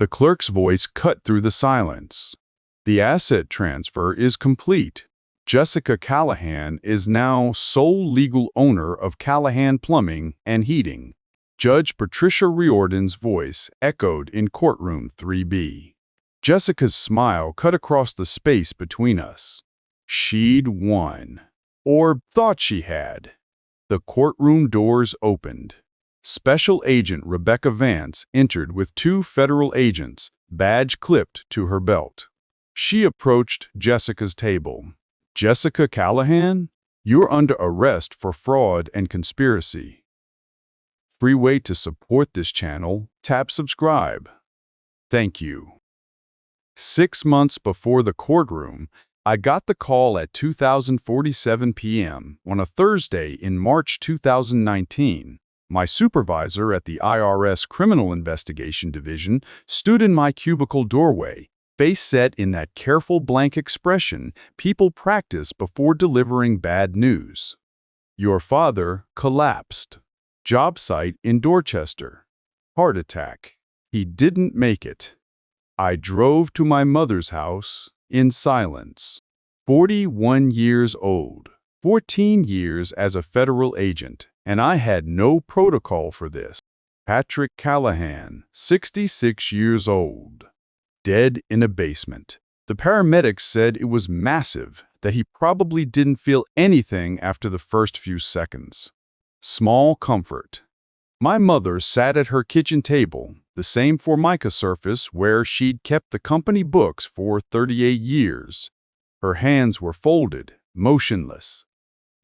The clerk's voice cut through the silence. The asset transfer is complete. Jessica Callahan is now sole legal owner of Callahan Plumbing and Heating. Judge Patricia Riordan's voice echoed in Courtroom 3B. Jessica's smile cut across the space between us. She'd won. Or thought she had. The courtroom doors opened. Special Agent Rebecca Vance entered with 2 federal agents, badge clipped to her belt. She approached Jessica's table. "Jessica Callahan, you're under arrest for fraud and conspiracy." Free way to support this channel, tap subscribe. Thank you. 6 months before the courtroom, I got the call at 2:47 p.m. on a Thursday in March 2019. My supervisor at the IRS Criminal Investigation Division stood in my cubicle doorway, face set in that careful blank expression people practice before delivering bad news. "Your father collapsed. Job site in Dorchester. Heart attack. He didn't make it." I drove to my mother's house in silence. 41 years old, 14 years as a federal agent, and I had no protocol for this. Patrick Callahan, 66 years old, dead in a basement. The paramedics said it was massive, that he probably didn't feel anything after the first few seconds. Small comfort. My mother sat at her kitchen table, the same Formica surface where she'd kept the company books for 38 years. Her hands were folded, motionless.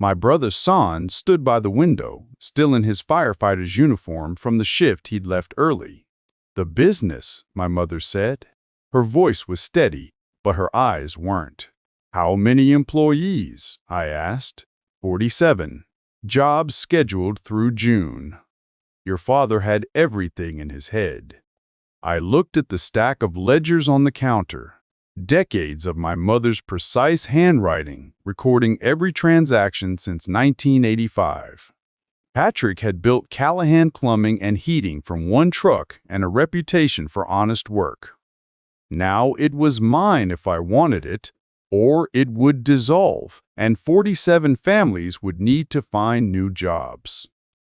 My brother Son stood by the window, still in his firefighter's uniform from the shift he'd left early. "The business," my mother said. Her voice was steady, but her eyes weren't. "How many employees?" I asked. 47. Jobs scheduled through June." Your father had everything in his head. I looked at the stack of ledgers on the counter. Decades of my mother's precise handwriting, recording every transaction since 1985. Patrick had built Callahan Plumbing and Heating from one truck and a reputation for honest work. Now it was mine if I wanted it, or it would dissolve, and 47 families would need to find new jobs.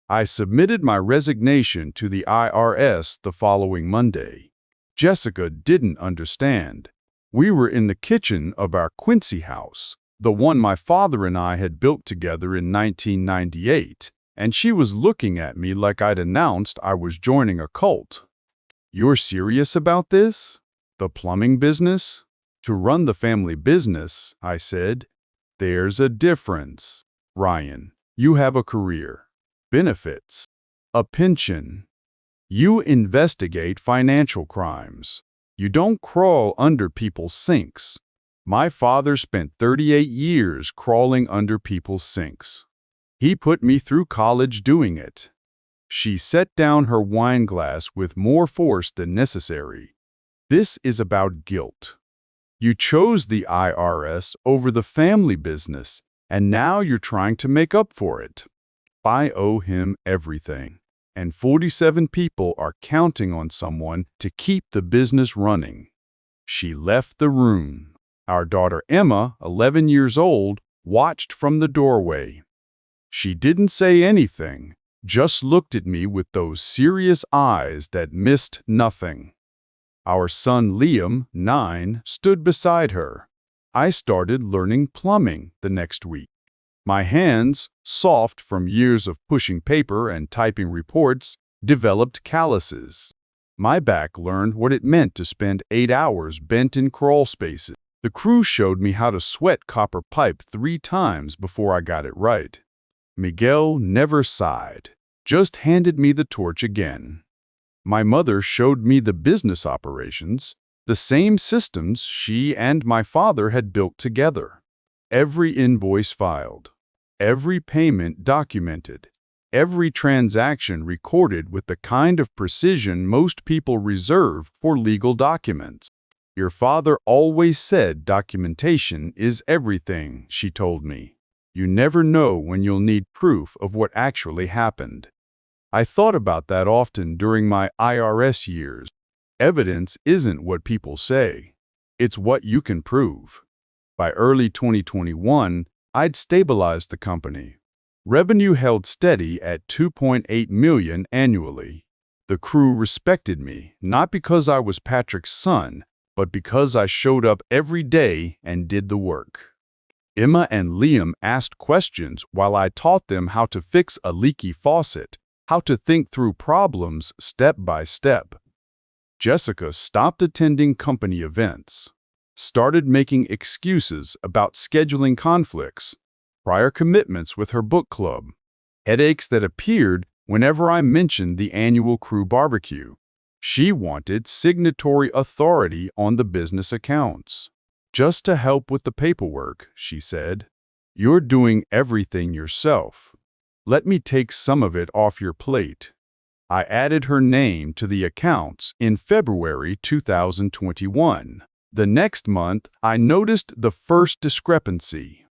I submitted my resignation to the IRS the following Monday. Jessica didn't understand. We were in the kitchen of our Quincy house, the one my father and I had built together in 1998, and she was looking at me like I'd announced I was joining a cult. "You're serious about this? The plumbing business?" "To run the family business," I said. "There's a difference. Ryan, you have a career, benefits, a pension. You investigate financial crimes. You don't crawl under people's sinks." My father spent 38 years crawling under people's sinks. He put me through college doing it. She set down her wine glass with more force than necessary. "This is about guilt. You chose the IRS over the family business, and now you're trying to make up for it. I owe him everything, and 47 people are counting on someone to keep the business running." She left the room. Our daughter Emma, 11 years old, watched from the doorway. She didn't say anything, just looked at me with those serious eyes that missed nothing. Our son Liam, 9, stood beside her. I started learning plumbing the next week. My hands, soft from years of pushing paper and typing reports, developed calluses. My back learned what it meant to spend 8 hours bent in crawl spaces. The crew showed me how to sweat copper pipe 3 times before I got it right. Miguel never sighed, just handed me the torch again. My mother showed me the business operations, the same systems she and my father had built together. Every invoice filed, every payment documented, every transaction recorded with the kind of precision most people reserve for legal documents. "Your father always said documentation is everything," she told me. "You never know when you'll need proof of what actually happened." I thought about that often during my IRS years. Evidence isn't what people say. It's what you can prove. By early 2021, I'd stabilized the company. Revenue held steady at $2.8 million annually. The crew respected me, not because I was Patrick's son, but because I showed up every day and did the work. Emma and Liam asked questions while I taught them how to fix a leaky faucet, how to think through problems step by step. Jessica stopped attending company events, started making excuses about scheduling conflicts, prior commitments with her book club, headaches that appeared whenever I mentioned the annual crew barbecue. She wanted signatory authority on the business accounts. Just to help with the paperwork, she said. You're doing everything yourself. Let me take some of it off your plate. I added her name to the accounts in February 2021. The next month, I noticed the first discrepancy.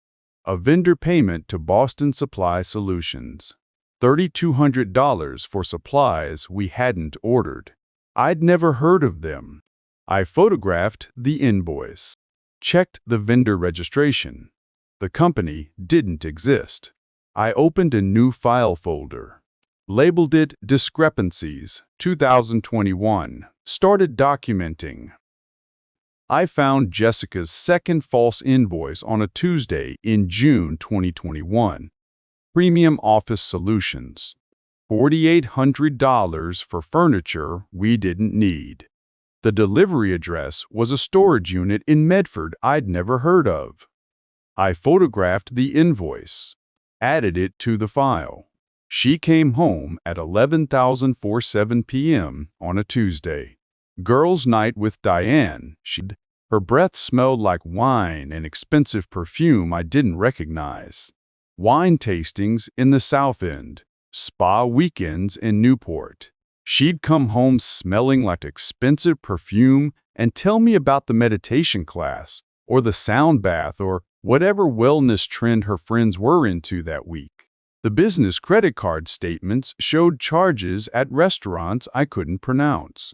A vendor payment to Boston Supply Solutions. $3,200 for supplies we hadn't ordered. I'd never heard of them. I photographed the invoice, checked the vendor registration. The company didn't exist. I opened a new file folder, labeled it Discrepancies 2021, started documenting. I found Jessica's second false invoice on a Tuesday in June 2021. Premium Office Solutions. $4,800 for furniture we didn't need. The delivery address was a storage unit in Medford I'd never heard of. I photographed the invoice, added it to the file. She came home at 11:47 p.m. on a Tuesday. Girls' night with Diane. Her breath smelled like wine and expensive perfume I didn't recognize. Wine tastings in the South End. Spa weekends in Newport. She'd come home smelling like expensive perfume and tell me about the meditation class or the sound bath or whatever wellness trend her friends were into that week. The business credit card statements showed charges at restaurants I couldn't pronounce.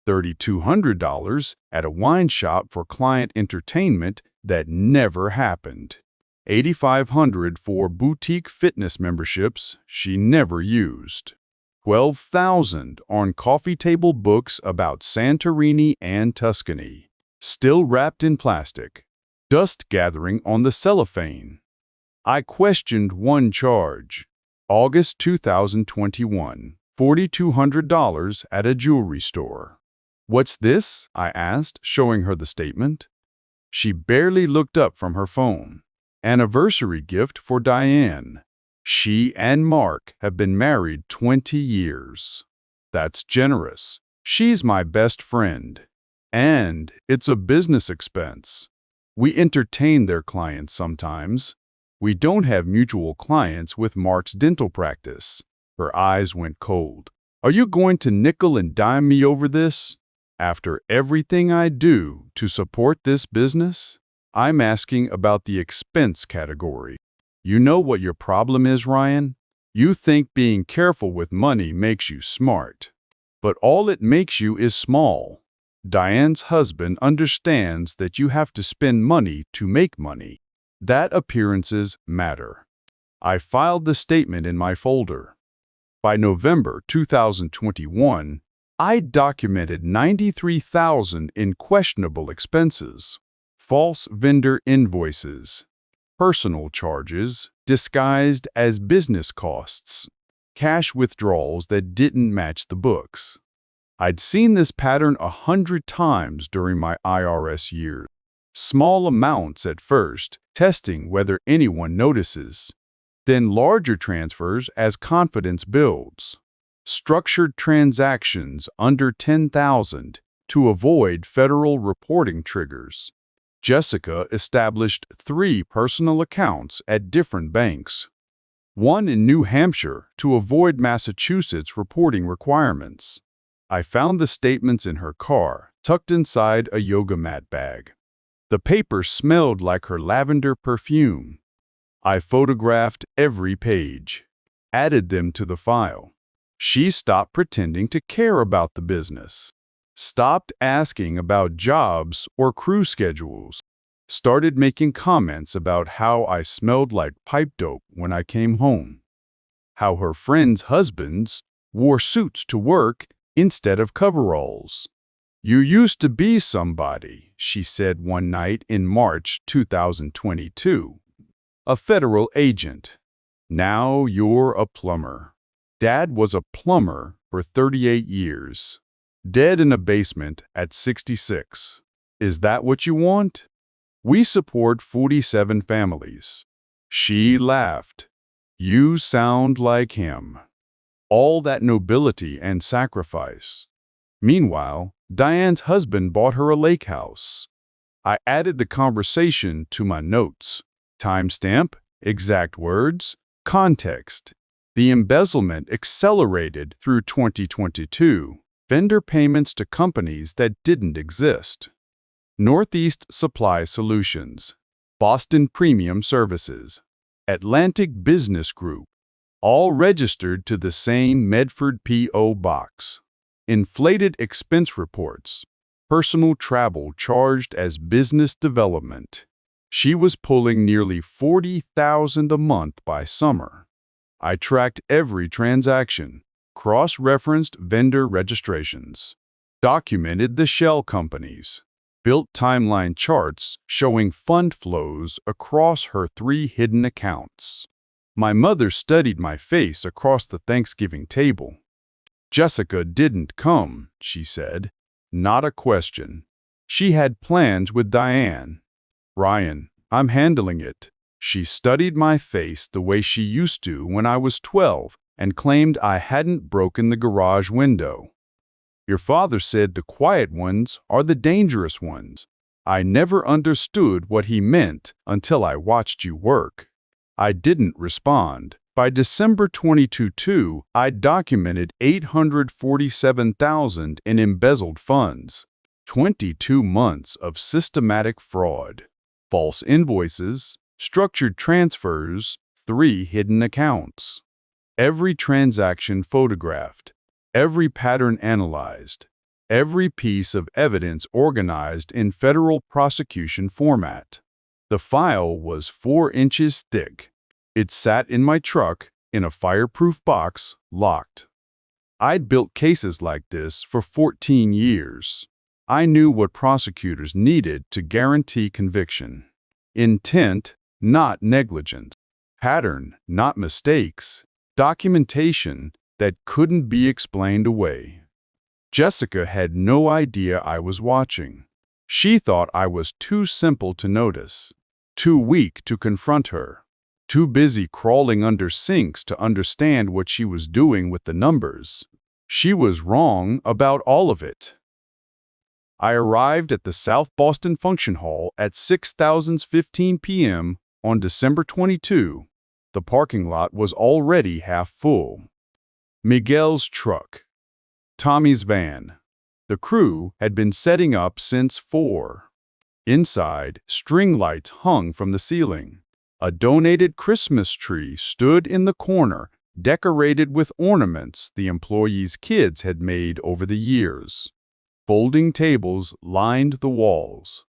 $3,200 at a wine shop for client entertainment that never happened. $8,500 for boutique fitness memberships she never used. $12,000 on coffee table books about Santorini and Tuscany, still wrapped in plastic. Dust gathering on the cellophane. I questioned one charge. August 2021, $4,200 at a jewelry store. What's this? I asked, showing her the statement. She barely looked up from her phone. Anniversary gift for Diane. She and Mark have been married 20 years. That's generous. She's my best friend. And it's a business expense. We entertain their clients sometimes. We don't have mutual clients with Mark's dental practice. Her eyes went cold. Are you going to nickel and dime me over this? After everything I do to support this business? I'm asking about the expense category. You know what your problem is, Ryan? You think being careful with money makes you smart. But all it makes you is small. Diane's husband understands that you have to spend money to make money. That appearances matter. I filed the statement in my folder. By November 2021, I documented $93,000 in questionable expenses. False vendor invoices, personal charges disguised as business costs, cash withdrawals that didn't match the books. I'd seen this pattern 100 times during my IRS years. Small amounts at first, testing whether anyone notices. Then larger transfers as confidence builds. Structured transactions under $10,000 to avoid federal reporting triggers. Jessica established 3 personal accounts at different banks. One in New Hampshire to avoid Massachusetts reporting requirements. I found the statements in her car, tucked inside a yoga mat bag. The paper smelled like her lavender perfume. I photographed every page, added them to the file. She stopped pretending to care about the business. Stopped asking about jobs or crew schedules. Started making comments about how I smelled like pipe dope when I came home. How her friends' husbands wore suits to work instead of coveralls. "You used to be somebody," she said one night in March 2022. "A federal agent. Now you're a plumber." Dad was a plumber for 38 years. Dead in a basement at 66. Is that what you want? "We support 47 families." She laughed. "You sound like him." All that nobility and sacrifice. Meanwhile, Diane's husband bought her a lake house. I added the conversation to my notes. Timestamp, exact words, context. The embezzlement accelerated through 2022. Vendor payments to companies that didn't exist. Northeast Supply Solutions, Boston Premium Services, Atlantic Business Group, all registered to the same Medford P.O. box. Inflated expense reports, personal travel charged as business development. She was pulling nearly $40,000 a month by summer. I tracked every transaction, cross-referenced vendor registrations, documented the shell companies, built timeline charts showing fund flows across her 3 hidden accounts. My mother studied my face across the Thanksgiving table. "Jessica didn't come," she said. Not a question. She had plans with Diane. "Ryan, I'm handling it." She studied my face the way she used to when I was 12 and claimed I hadn't broken the garage window. "Your father said the quiet ones are the dangerous ones." I never understood what he meant until I watched you work. I didn't respond. By December 2022, I documented $847,000 in embezzled funds, 22 months of systematic fraud, false invoices, structured transfers, 3 hidden accounts. Every transaction photographed, every pattern analyzed, every piece of evidence organized in federal prosecution format. The file was 4 inches thick. It sat in my truck in a fireproof box, locked. I'd built cases like this for 14 years. I knew what prosecutors needed to guarantee conviction. Intent, not negligence. Pattern, not mistakes. Documentation that couldn't be explained away. Jessica had no idea I was watching. She thought I was too simple to notice, too weak to confront her, too busy crawling under sinks to understand what she was doing with the numbers. She was wrong about all of it. I arrived at the South Boston Function Hall at 6:15 p.m. on December 22. The parking lot was already half full. Miguel's truck. Tommy's van. The crew had been setting up since 4. Inside, string lights hung from the ceiling. A donated Christmas tree stood in the corner, decorated with ornaments the employees' kids had made over the years. Folding tables lined the walls.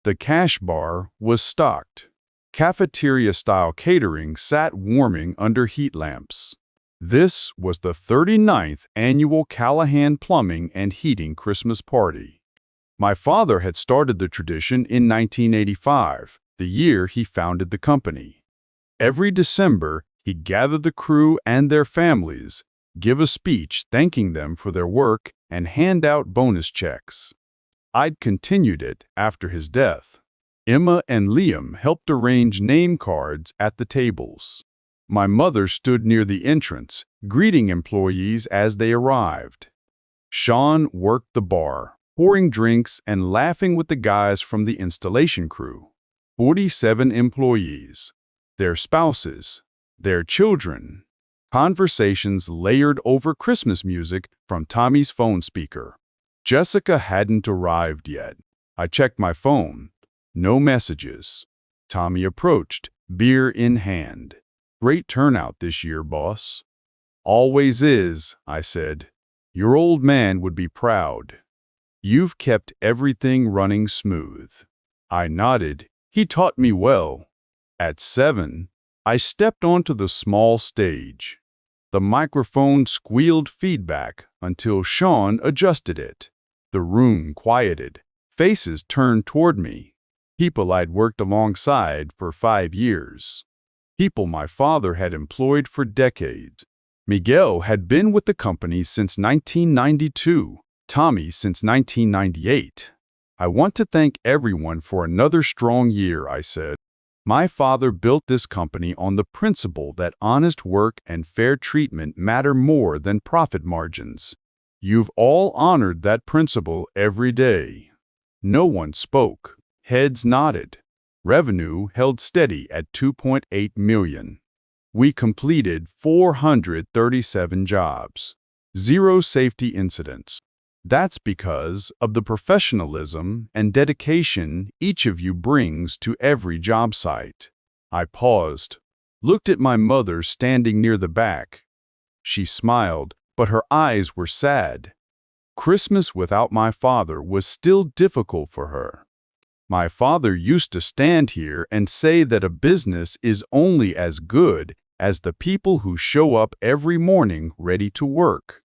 The cash bar was stocked. Cafeteria-style catering sat warming under heat lamps. This was the 39th annual Callahan Plumbing and Heating Christmas party. My father had started the tradition in 1985, the year he founded the company. Every December, he gathered the crew and their families, give a speech thanking them for their work, and hand out bonus checks. I'd continued it after his death. Emma and Liam helped arrange name cards at the tables. My mother stood near the entrance, greeting employees as they arrived. Sean worked the bar, pouring drinks and laughing with the guys from the installation crew. 47 employees, their spouses, their children. Conversations layered over Christmas music from Tommy's phone speaker. Jessica hadn't arrived yet. I checked my phone. No messages. Tommy approached, beer in hand. "Great turnout this year, boss." "Always is," I said. "Your old man would be proud." You've kept everything running smooth." I nodded. He taught me well. At 7, I stepped onto the small stage. The microphone squealed feedback until Sean adjusted it. The room quieted. Faces turned toward me. People I'd worked alongside for 5 years. People my father had employed for decades. Miguel had been with the company since 1992, Tommy since 1998. "I want to thank everyone for another strong year," I said. "My father built this company on the principle that honest work and fair treatment matter more than profit margins. You've all honored that principle every day." No one spoke. Heads nodded. Revenue held steady at $2.8 million. We completed 437 jobs. 0 safety incidents. That's because of the professionalism and dedication each of you brings to every job site. I paused, looked at my mother standing near the back. She smiled, but her eyes were sad. Christmas without my father was still difficult for her. My father used to stand here and say that a business is only as good as the people who show up every morning ready to work.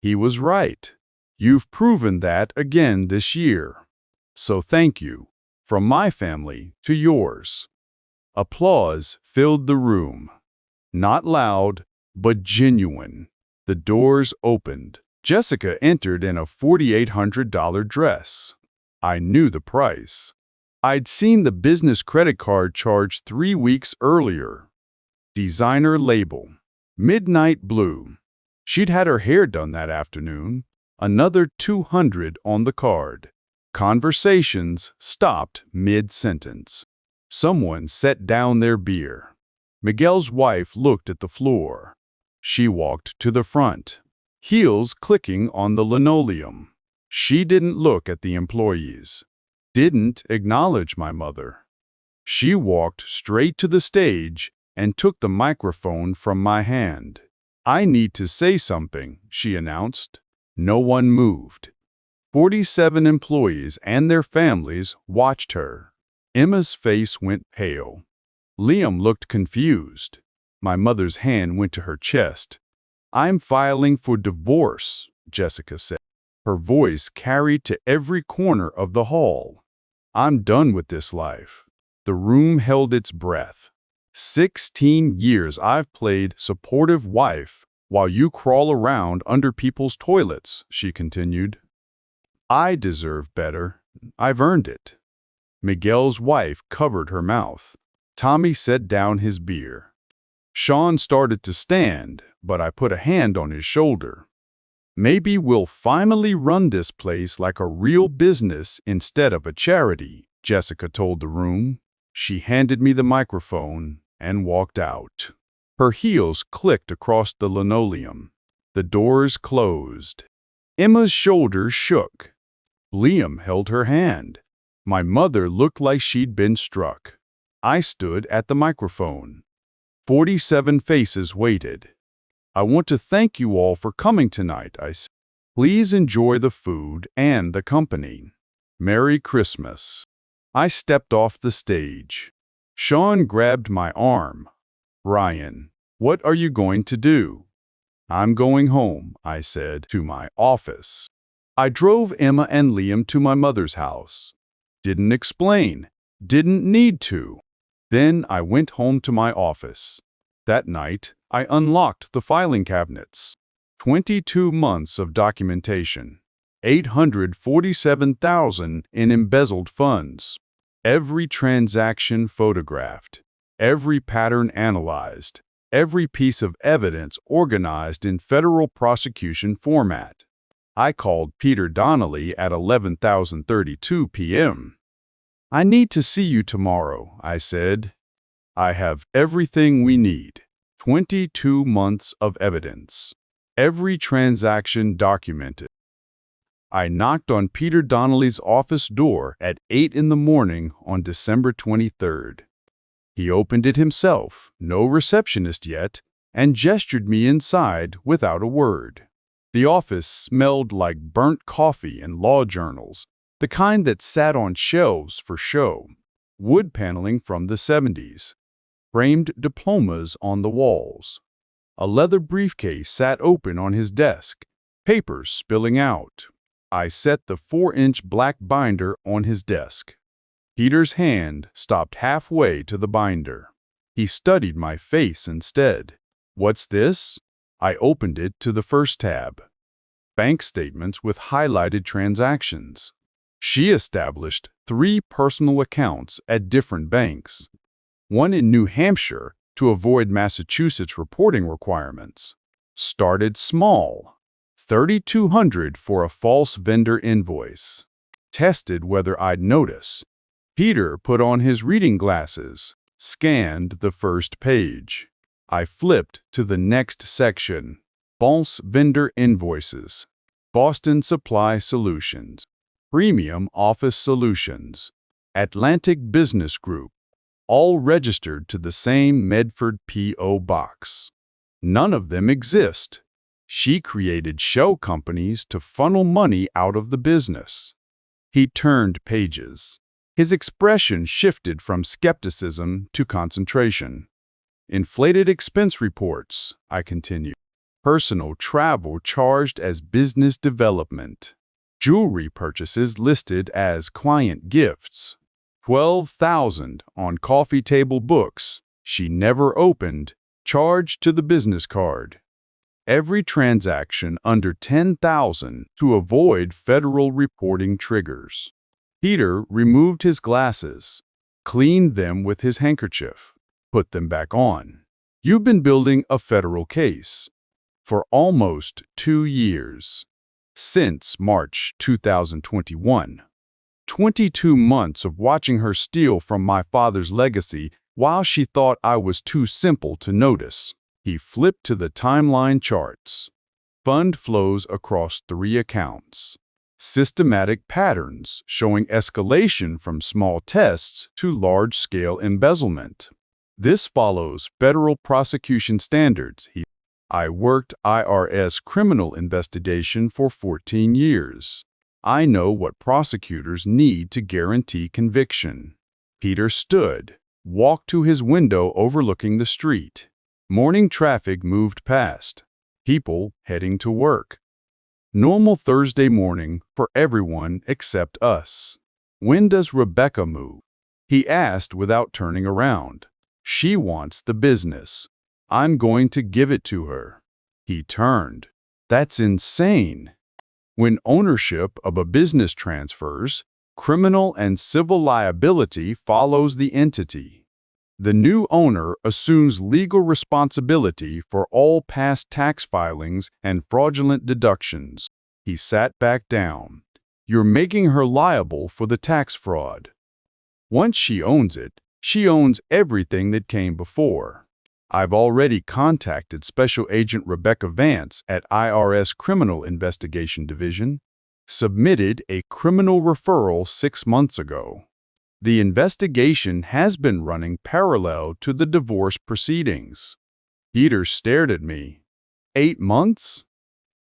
He was right. You've proven that again this year. So thank you, from my family to yours. Applause filled the room. Not loud, but genuine. The doors opened. Jessica entered in a $4,800 dress. I knew the price. I'd seen the business credit card charge 3 weeks earlier. Designer label. Midnight blue. She'd had her hair done that afternoon. Another $200 on the card. Conversations stopped mid-sentence. Someone set down their beer. Miguel's wife looked at the floor. She walked to the front, heels clicking on the linoleum. She didn't look at the employees. Didn't acknowledge my mother. She walked straight to the stage and took the microphone from my hand. "I need to say something," she announced. No one moved. 47 employees and their families watched her. Emma's face went pale. Liam looked confused. My mother's hand went to her chest. "I'm filing for divorce," Jessica said. Her voice carried to every corner of the hall. "I'm done with this life." The room held its breath. 16 years I've played supportive wife while you crawl around under people's toilets, she continued. "I deserve better. I've earned it." Miguel's wife covered her mouth. Tommy set down his beer. Sean started to stand, but I put a hand on his shoulder. "Maybe we'll finally run this place like a real business instead of a charity," Jessica told the room. She handed me the microphone and walked out. Her heels clicked across the linoleum. The doors closed. Emma's shoulders shook. Liam held her hand. My mother looked like she'd been struck. I stood at the microphone. 47 faces waited. "I want to thank you all for coming tonight," I said. "Please enjoy the food and the company. Merry Christmas." I stepped off the stage. Sean grabbed my arm. "Ryan, what are you going to do?" "I'm going home," I said, "to my office." I drove Emma and Liam to my mother's house. Didn't explain. Didn't need to. Then I went home to my office. That night, I unlocked the filing cabinets. 22 months of documentation. $847,000 in embezzled funds. Every transaction photographed. Every pattern analyzed. Every piece of evidence organized in federal prosecution format. I called Peter Donnelly at 11:32 p.m. "I need to see you tomorrow," I said. "I have everything we need. 22 months of evidence. Every transaction documented." I knocked on Peter Donnelly's office door at 8 in the morning on December 23rd. He opened it himself, no receptionist yet, and gestured me inside without a word. The office smelled like burnt coffee and law journals, the kind that sat on shelves for show. Wood paneling from the 70s. Framed diplomas on the walls. A leather briefcase sat open on his desk, papers spilling out. I set the 4-inch black binder on his desk. Peter's hand stopped halfway to the binder. He studied my face instead. "What's this?" I opened it to the first tab. Bank statements with highlighted transactions. She established 3 personal accounts at different banks. One in New Hampshire to avoid Massachusetts reporting requirements. Started small. $3,200 for a false vendor invoice. Tested whether I'd notice. Peter put on his reading glasses, scanned the first page. I flipped to the next section. False vendor invoices. Boston Supply Solutions. Premium Office Solutions. Atlantic Business Group. All registered to the same Medford P.O. box. None of them exist. She created shell companies to funnel money out of the business. He turned pages. His expression shifted from skepticism to concentration. Inflated expense reports, I continued. Personal travel charged as business development. Jewelry purchases listed as client gifts. $12,000 on coffee table books she never opened, charged to the business card. Every transaction under $10,000 to avoid federal reporting triggers. Peter removed his glasses, cleaned them with his handkerchief, put them back on. "You've been building a federal case for almost 2 years. Since March 2021. 22 months of watching her steal from my father's legacy while she thought I was too simple to notice." He flipped to the timeline charts. Fund flows across 3 accounts. Systematic patterns showing escalation from small tests to large-scale embezzlement. "This follows federal prosecution standards." I worked IRS criminal investigation for 14 years. I know what prosecutors need to guarantee conviction. Peter stood, walked to his window overlooking the street. Morning traffic moved past. People heading to work. Normal Thursday morning for everyone except us. "When does Rebecca move?" he asked without turning around. "She wants the business. I'm going to give it to her." He turned. "That's insane." When ownership of a business transfers, criminal and civil liability follows the entity. The new owner assumes legal responsibility for all past tax filings and fraudulent deductions. He sat back down. "You're making her liable for the tax fraud. Once she owns it, she owns everything that came before." I've already contacted Special Agent Rebecca Vance at IRS Criminal Investigation Division. Submitted a criminal referral 6 months ago. The investigation has been running parallel to the divorce proceedings. Peter stared at me. 8 months?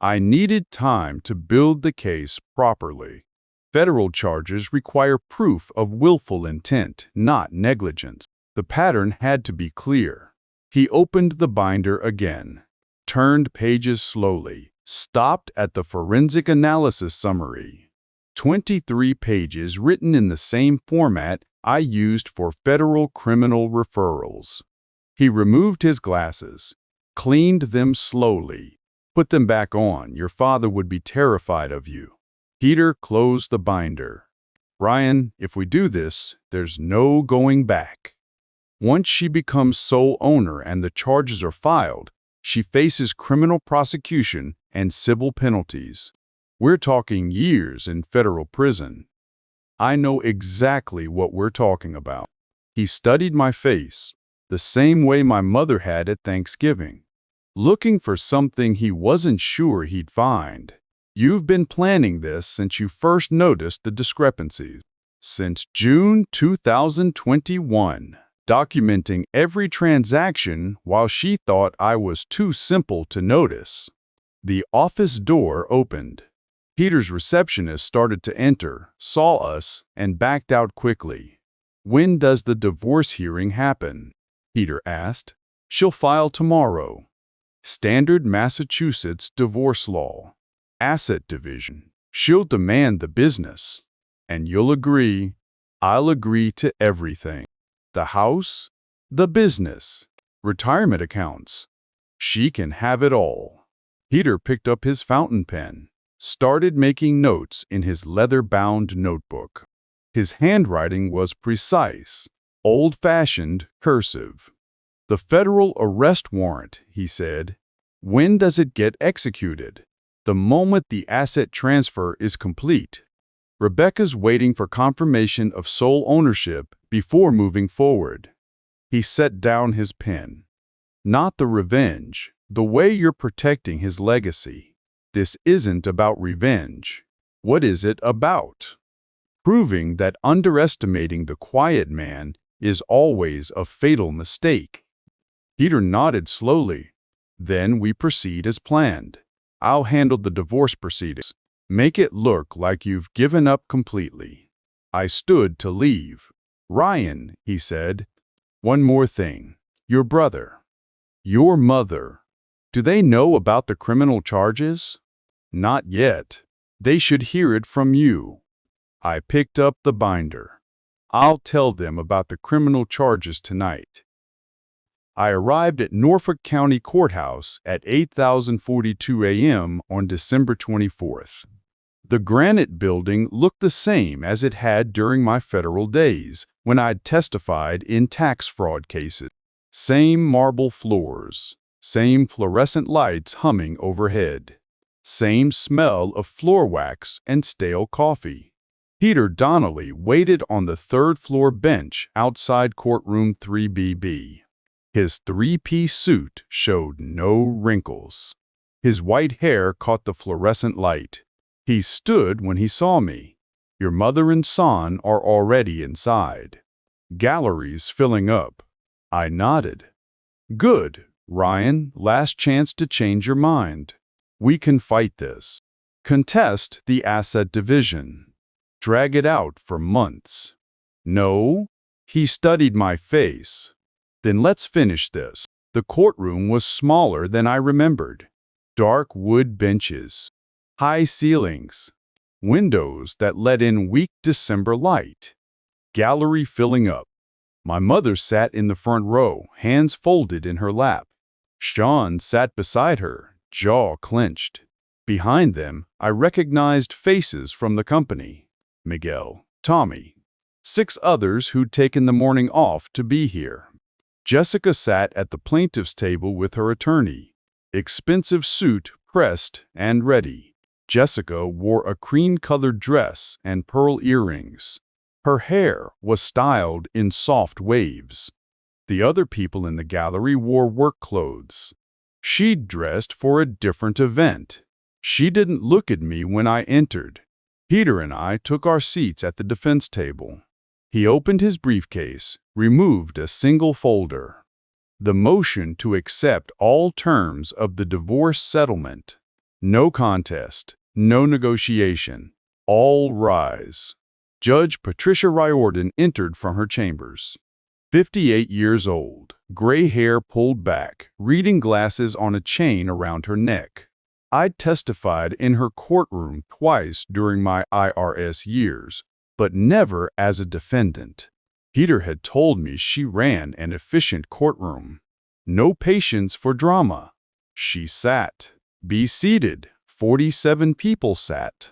I needed time to build the case properly. Federal charges require proof of willful intent, not negligence. The pattern had to be clear. He opened the binder again, turned pages slowly, stopped at the forensic analysis summary. 23 pages written in the same format I used for federal criminal referrals. He removed his glasses, cleaned them slowly, put them back on. "Your father would be terrified of you." Peter closed the binder. "Brian, if we do this, there's no going back. Once she becomes sole owner and the charges are filed, she faces criminal prosecution and civil penalties. We're talking years in federal prison. I know exactly what we're talking about." He studied my face, the same way my mother had at Thanksgiving, looking for something he wasn't sure he'd find. "You've been planning this since you first noticed the discrepancies." "Since June 2021, documenting every transaction while she thought I was too simple to notice." The office door opened. Peter's receptionist started to enter, saw us, and backed out quickly. "When does the divorce hearing happen?" Peter asked. "She'll file tomorrow." Standard Massachusetts divorce law. Asset division. She'll demand the business. And you'll agree. I'll agree to everything. The house, the business, retirement accounts. She can have it all. Peter picked up his fountain pen, started making notes in his leather-bound notebook. His handwriting was precise, old-fashioned cursive. "The federal arrest warrant," he said. "When does it get executed?" "The moment the asset transfer is complete. Rebecca's waiting for confirmation of sole ownership before moving forward." He set down his pen. "Not the revenge, the way you're protecting his legacy. This isn't about revenge. What is it about? Proving that underestimating the quiet man is always a fatal mistake." Peter nodded slowly. "Then we proceed as planned. I'll handle the divorce proceedings. Make it look like you've given up completely." I stood to leave. "Ryan," he said, "one more thing. Your brother, your mother, do they know about the criminal charges?" "Not yet. They should hear it from you." I picked up the binder. "I'll tell them about the criminal charges tonight." I arrived at Norfolk County Courthouse at 8:42 a.m. on December 24th. The granite building looked the same as it had during my federal days when I'd testified in tax fraud cases. Same marble floors, same fluorescent lights humming overhead, same smell of floor wax and stale coffee. Peter Donnelly waited on the third-floor bench outside Courtroom 3BB. His three-piece suit showed no wrinkles. His white hair caught the fluorescent light. He stood when he saw me. "Your mother and son are already inside. Galleries filling up." I nodded. "Good, Ryan, last chance to change your mind. We can fight this. Contest the asset division. Drag it out for months." "No?" He studied my face. "Then let's finish this." The courtroom was smaller than I remembered. Dark wood benches, high ceilings, windows that let in weak December light. Gallery filling up. My mother sat in the front row, hands folded in her lap. Sean sat beside her, jaw clenched. Behind them, I recognized faces from the company. Miguel, Tommy, 6 others who'd taken the morning off to be here. Jessica sat at the plaintiff's table with her attorney. Expensive suit pressed and ready. Jessica wore a cream-colored dress and pearl earrings. Her hair was styled in soft waves. The other people in the gallery wore work clothes. She'd dressed for a different event. She didn't look at me when I entered. Peter and I took our seats at the defense table. He opened his briefcase, removed a single folder. "The motion to accept all terms of the divorce settlement. No contest, no negotiation. All rise." Judge Patricia Riordan entered from her chambers. 58 years old, gray hair pulled back, reading glasses on a chain around her neck. I'd testified in her courtroom twice during my IRS years, but never as a defendant. Peter had told me she ran an efficient courtroom. No patience for drama. She sat. "Be seated." 47 people sat.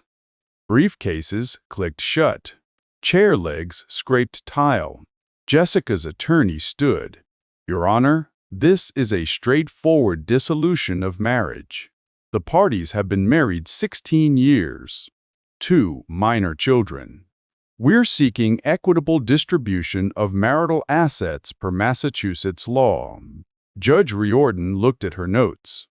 Briefcases clicked shut. Chair legs scraped tile. Jessica's attorney stood. "Your Honor, this is a straightforward dissolution of marriage. The parties have been married 16 years. 2 minor children. We're seeking equitable distribution of marital assets per Massachusetts law." Judge Riordan looked at her notes.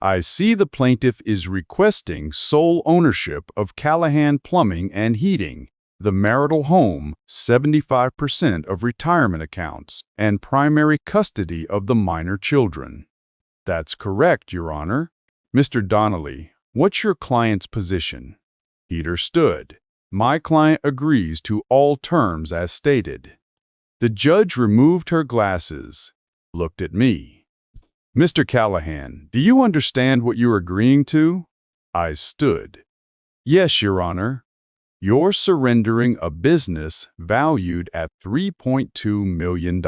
"I see the plaintiff is requesting sole ownership of Callahan Plumbing and Heating, the marital home, 75% of retirement accounts, and primary custody of the minor children." "That's correct, Your Honor." Mr. Donnelly, what's your client's position? Peter stood. My client agrees to all terms as stated. The judge removed her glasses, looked at me. Mr. Callahan, do you understand what you're agreeing to? I stood. Yes, Your Honor. You're surrendering a business valued at $3.2 million.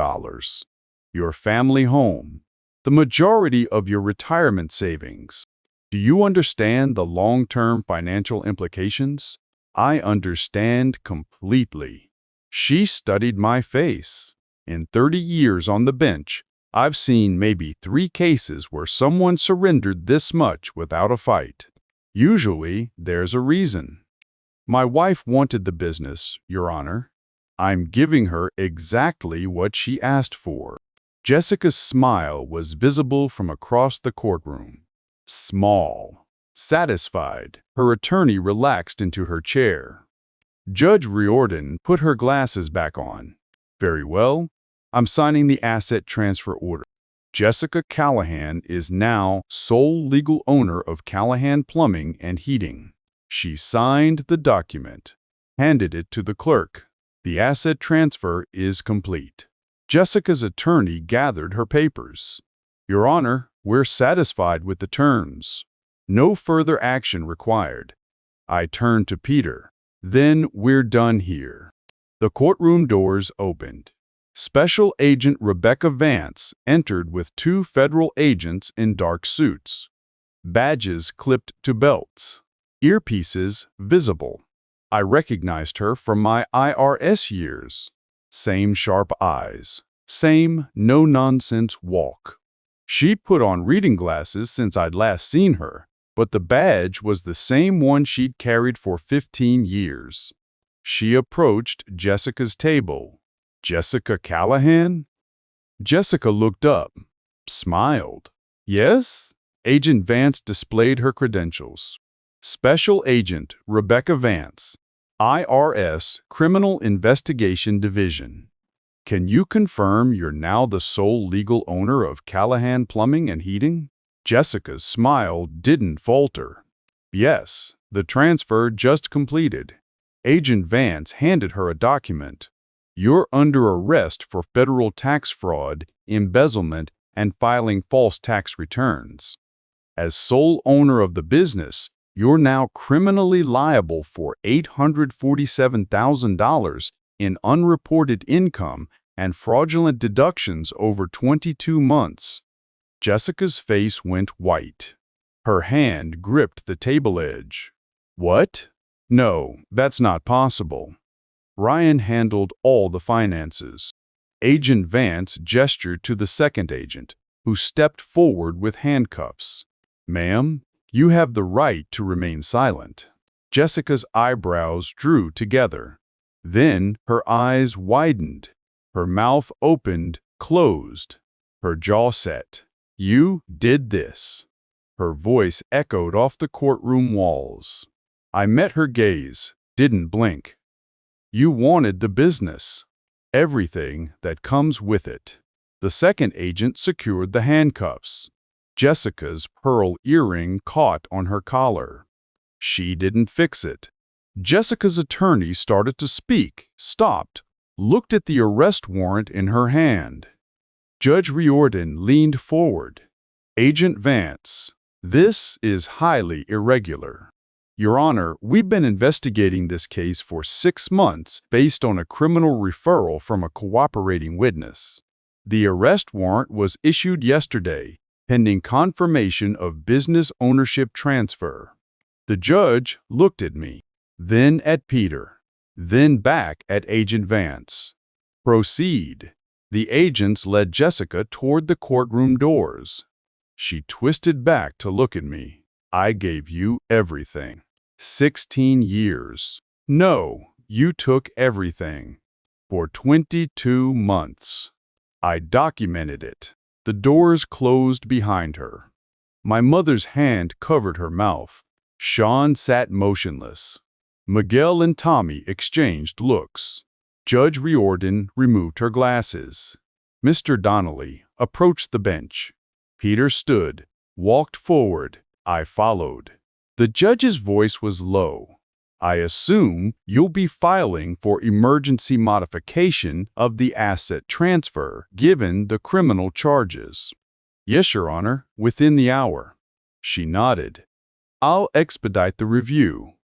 Your family home, the majority of your retirement savings. Do you understand the long-term financial implications? I understand completely. She studied my face. In 30 years on the bench, I've seen maybe 3 cases where someone surrendered this much without a fight. Usually, there's a reason. My wife wanted the business, Your Honor. I'm giving her exactly what she asked for. Jessica's smile was visible from across the courtroom. Small. Satisfied, her attorney relaxed into her chair. Judge Riordan put her glasses back on. Very well. I'm signing the asset transfer order. Jessica Callahan is now sole legal owner of Callahan Plumbing and Heating. She signed the document, handed it to the clerk. The asset transfer is complete. Jessica's attorney gathered her papers. Your Honor, we're satisfied with the terms. No further action required. I turned to Peter. Then we're done here. The courtroom doors opened. Special Agent Rebecca Vance entered with 2 federal agents in dark suits. Badges clipped to belts. Earpieces visible. I recognized her from my IRS years. Same sharp eyes. Same no-nonsense walk. She put on reading glasses since I'd last seen her, but the badge was the same one she'd carried for 15 years. She approached Jessica's table. Jessica Callahan? Jessica looked up, smiled. Yes? Agent Vance displayed her credentials. Special Agent Rebecca Vance, IRS Criminal Investigation Division. Can you confirm you're now the sole legal owner of Callahan Plumbing and Heating? Jessica's smile didn't falter. Yes, the transfer just completed. Agent Vance handed her a document. You're under arrest for federal tax fraud, embezzlement, and filing false tax returns. As sole owner of the business, you're now criminally liable for $847,000 in unreported income and fraudulent deductions over 22 months. Jessica's face went white. Her hand gripped the table edge. What? No, that's not possible. Ryan handled all the finances. Agent Vance gestured to the second agent, who stepped forward with handcuffs. Ma'am, you have the right to remain silent. Jessica's eyebrows drew together. Then her eyes widened. Her mouth opened, closed. Her jaw set. You did this. Her voice echoed off the courtroom walls. I met her gaze, didn't blink. You wanted the business. Everything that comes with it. The second agent secured the handcuffs. Jessica's pearl earring caught on her collar. She didn't fix it. Jessica's attorney started to speak, stopped, looked at the arrest warrant in her hand. Judge Riordan leaned forward. Agent Vance, this is highly irregular. Your Honor, we've been investigating this case for 6 months based on a criminal referral from a cooperating witness. The arrest warrant was issued yesterday, pending confirmation of business ownership transfer. The judge looked at me, then at Peter, then back at Agent Vance. Proceed. The agents led Jessica toward the courtroom doors. She twisted back to look at me. I gave you everything. 16 years. No, you took everything. For 22 months. I documented it. The doors closed behind her. My mother's hand covered her mouth. Sean sat motionless. Miguel and Tommy exchanged looks. Judge Riordan removed her glasses. Mr. Donnelly approached the bench. Peter stood, walked forward, I followed. The judge's voice was low. I assume you'll be filing for emergency modification of the asset transfer, given the criminal charges. Yes, Your Honor, within the hour. She nodded. I'll expedite the review.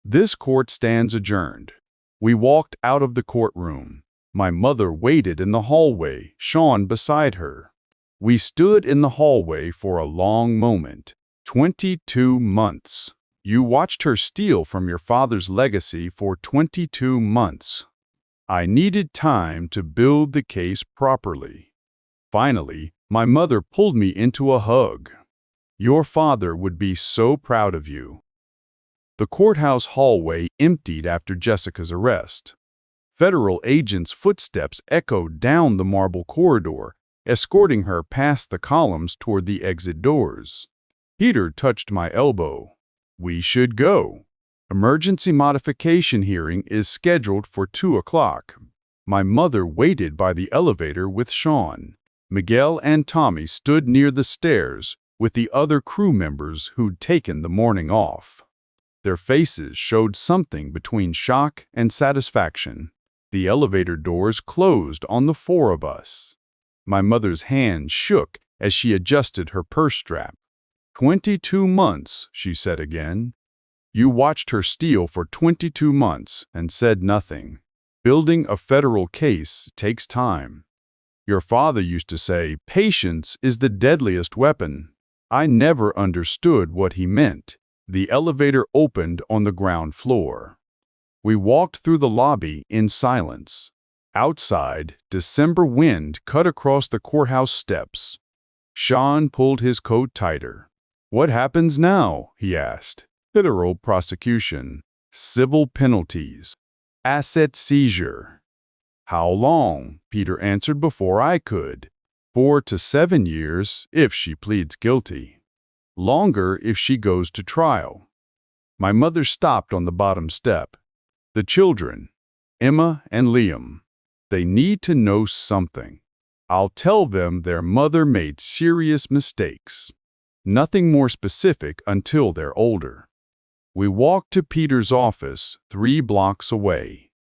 This court stands adjourned. We walked out of the courtroom. My mother waited in the hallway, Sean beside her. We stood in the hallway for a long moment. 22 months. You watched her steal from your father's legacy for 22 months. I needed time to build the case properly. Finally, my mother pulled me into a hug. Your father would be so proud of you. The courthouse hallway emptied after Jessica's arrest. Federal agents' footsteps echoed down the marble corridor, escorting her past the columns toward the exit doors. Peter touched my elbow. We should go. Emergency modification hearing is scheduled for 2 o'clock. My mother waited by the elevator with Sean. Miguel and Tommy stood near the stairs with the other crew members who'd taken the morning off. Their faces showed something between shock and satisfaction. The elevator doors closed on the 4 of us. My mother's hand shook as she adjusted her purse strap. 22 months, she said again. You watched her steal for 22 months and said nothing. Building a federal case takes time. Your father used to say, patience is the deadliest weapon. I never understood what he meant. The elevator opened on the ground floor. We walked through the lobby in silence. Outside, December wind cut across the courthouse steps. Sean pulled his coat tighter. What happens now? He asked. Federal prosecution, civil penalties, asset seizure. How long? Peter answered before I could. 4 to 7 years if she pleads guilty. Longer if she goes to trial. My mother stopped on the bottom step. The children, Emma and Liam, they need to know something. I'll tell them their mother made serious mistakes. Nothing more specific until they're older. We walked to Peter's office 3 blocks away.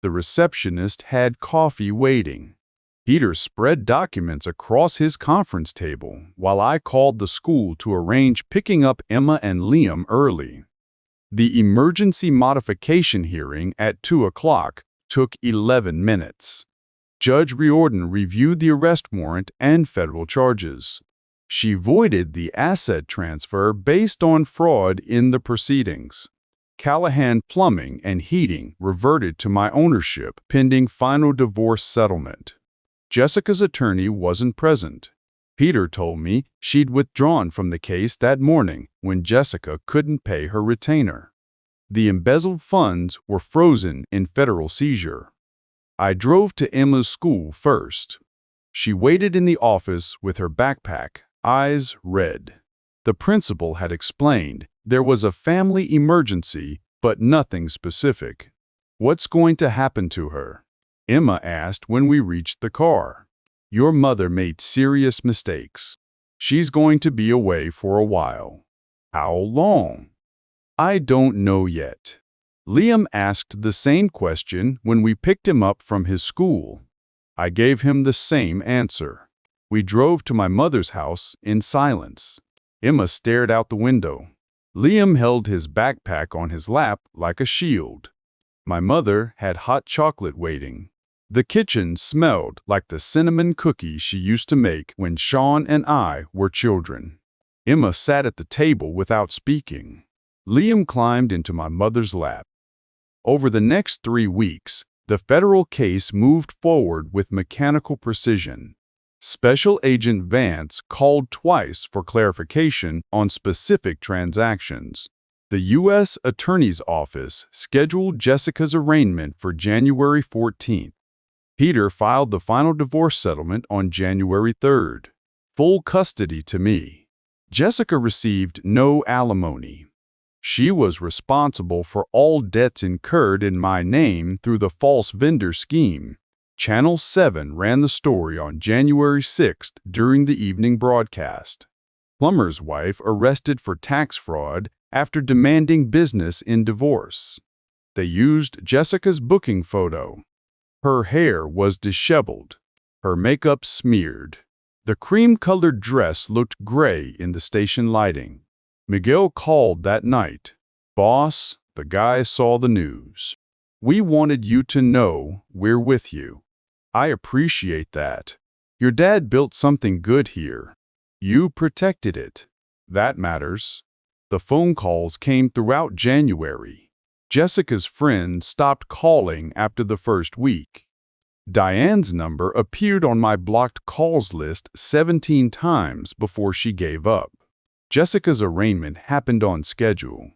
The receptionist had coffee waiting. Peter spread documents across his conference table while I called the school to arrange picking up Emma and Liam early. The emergency modification hearing at 2 o'clock took 11 minutes. Judge Riordan reviewed the arrest warrant and federal charges. She voided the asset transfer based on fraud in the proceedings. Callahan Plumbing and Heating reverted to my ownership pending final divorce settlement. Jessica's attorney wasn't present. Peter told me she'd withdrawn from the case that morning when Jessica couldn't pay her retainer. The embezzled funds were frozen in federal seizure. I drove to Emma's school first. She waited in the office with her backpack, eyes red. The principal had explained there was a family emergency, but nothing specific. What's going to happen to her? Emma asked when we reached the car. Your mother made serious mistakes. She's going to be away for a while. How long? I don't know yet. Liam asked the same question when we picked him up from his school. I gave him the same answer. We drove to my mother's house in silence. Emma stared out the window. Liam held his backpack on his lap like a shield. My mother had hot chocolate waiting. The kitchen smelled like the cinnamon cookie she used to make when Sean and I were children. Emma sat at the table without speaking. Liam climbed into my mother's lap. Over the next 3 weeks, the federal case moved forward with mechanical precision. Special Agent Vance called twice for clarification on specific transactions. The U.S. Attorney's Office scheduled Jessica's arraignment for January 14th. Peter filed the final divorce settlement on January 3rd. Full custody to me. Jessica received no alimony. She was responsible for all debts incurred in my name through the false vendor scheme. Channel 7 ran the story on January 6th during the evening broadcast. Plumber's wife arrested for tax fraud after demanding business in divorce. They used Jessica's booking photo. Her hair was disheveled, her makeup smeared. The cream-colored dress looked gray in the station lighting. Miguel called that night. "Boss, the guy saw the news. We wanted you to know we're with you." "I appreciate that. Your dad built something good here. You protected it. That matters." The phone calls came throughout January. Jessica's friends stopped calling after the first week. Diane's number appeared on my blocked calls list 17 times before she gave up. Jessica's arraignment happened on schedule.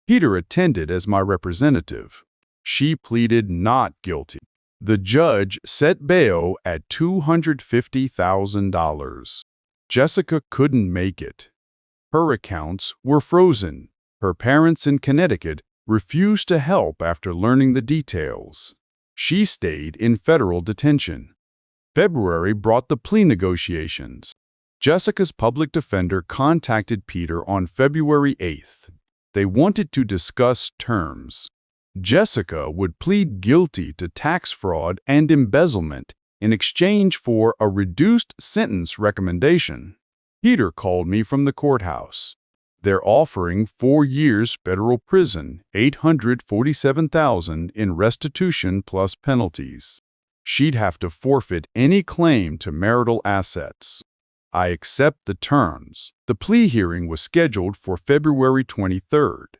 Peter attended as my representative. She pleaded not guilty. The judge set bail at $250,000. Jessica couldn't make it. Her accounts were frozen. Her parents in Connecticut refused to help after learning the details. She stayed in federal detention. February brought the plea negotiations. Jessica's public defender contacted Peter on February 8th. They wanted to discuss terms. Jessica would plead guilty to tax fraud and embezzlement in exchange for a reduced sentence recommendation. Peter called me from the courthouse. They're offering 4 years federal prison, $847,000 in restitution plus penalties. She'd have to forfeit any claim to marital assets. I accept the terms. The plea hearing was scheduled for February 23rd.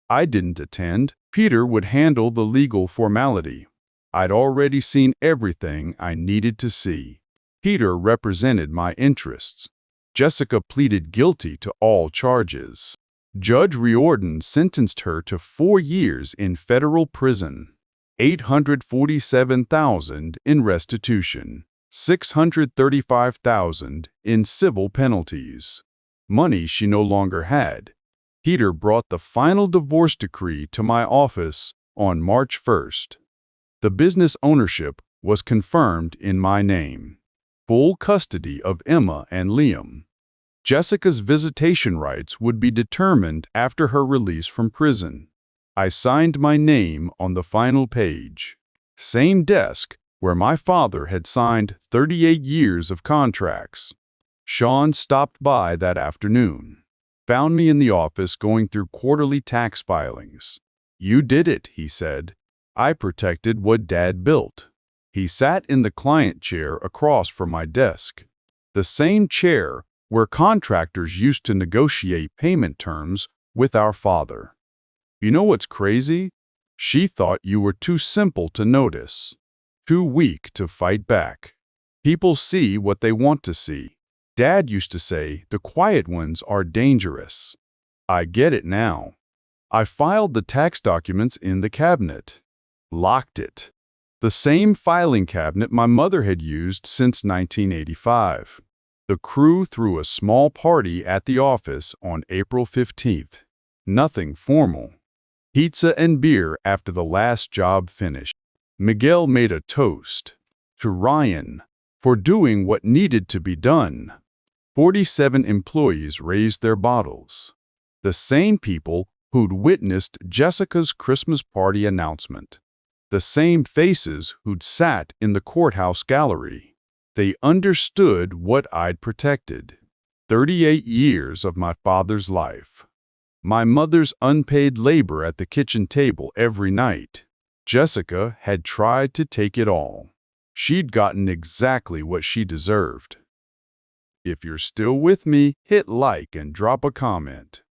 I didn't attend. Peter would handle the legal formality. I'd already seen everything I needed to see. Peter represented my interests. Jessica pleaded guilty to all charges. Judge Riordan sentenced her to 4 years in federal prison, $847,000 in restitution, $635,000 in civil penalties, money she no longer had. Peter brought the final divorce decree to my office on March 1st. The business ownership was confirmed in my name. Full custody of Emma and Liam. Jessica's visitation rights would be determined after her release from prison. I signed my name on the final page. Same desk where my father had signed 38 years of contracts. Sean stopped by that afternoon. Found me in the office going through quarterly tax filings. "You did it," he said. "I protected what Dad built." He sat in the client chair across from my desk. The same chair where contractors used to negotiate payment terms with our father. "You know what's crazy? She thought you were too simple to notice, too weak to fight back. People see what they want to see. Dad used to say the quiet ones are dangerous. I get it now." I filed the tax documents in the cabinet. Locked it. The same filing cabinet my mother had used since 1985. The crew threw a small party at the office on April 15th. Nothing formal. Pizza and beer after the last job finished. Miguel made a toast to Ryan for doing what needed to be done. 47 employees raised their bottles. The same people who'd witnessed Jessica's Christmas party announcement. The same faces who'd sat in the courthouse gallery. They understood what I'd protected. 38 years of my father's life. My mother's unpaid labor at the kitchen table every night. Jessica had tried to take it all. She'd gotten exactly what she deserved. If you're still with me, hit like and drop a comment.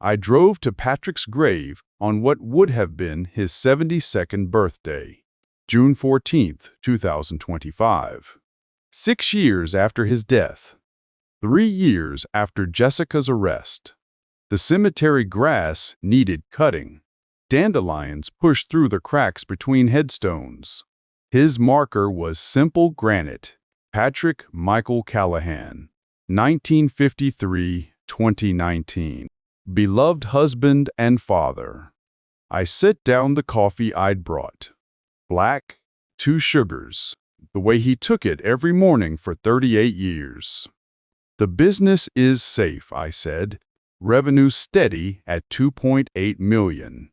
I drove to Patrick's grave on what would have been his 72nd birthday, June 14, 2025. 6 years after his death. 3 years after Jessica's arrest. The cemetery grass needed cutting. Dandelions pushed through the cracks between headstones. His marker was simple granite. Patrick Michael Callahan, 1953-2019. Beloved husband and father. I set down the coffee I'd brought. Black, 2 sugars, the way he took it every morning for 38 years. The business is safe, I said. Revenue steady at $2.8 million.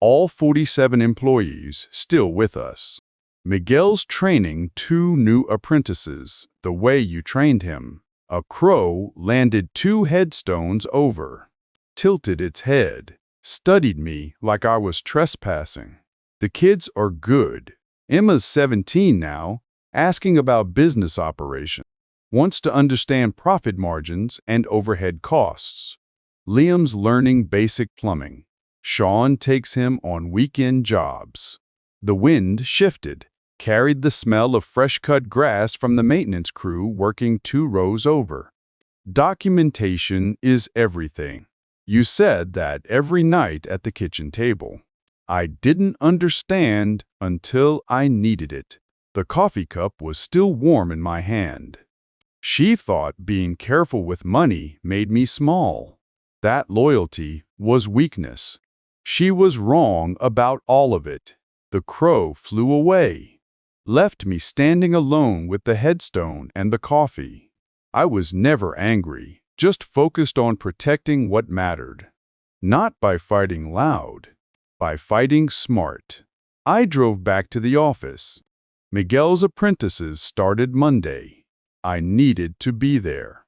All 47 employees still with us. Miguel's training 2 new apprentices, the way you trained him. A crow landed 2 headstones over, tilted its head, studied me like I was trespassing. The kids are good. Emma's 17 now, asking about business operations. Wants to understand profit margins and overhead costs. Liam's learning basic plumbing. Sean takes him on weekend jobs. The wind shifted, carried the smell of fresh-cut grass from the maintenance crew working 2 rows over. Documentation is everything. You said that every night at the kitchen table. I didn't understand until I needed it. The coffee cup was still warm in my hand. She thought being careful with money made me small. That loyalty was weakness. She was wrong about all of it. The crow flew away, left me standing alone with the headstone and the coffee. I was never angry, just focused on protecting what mattered. Not by fighting loud, by fighting smart. I drove back to the office. Miguel's apprentices started Monday. I needed to be there.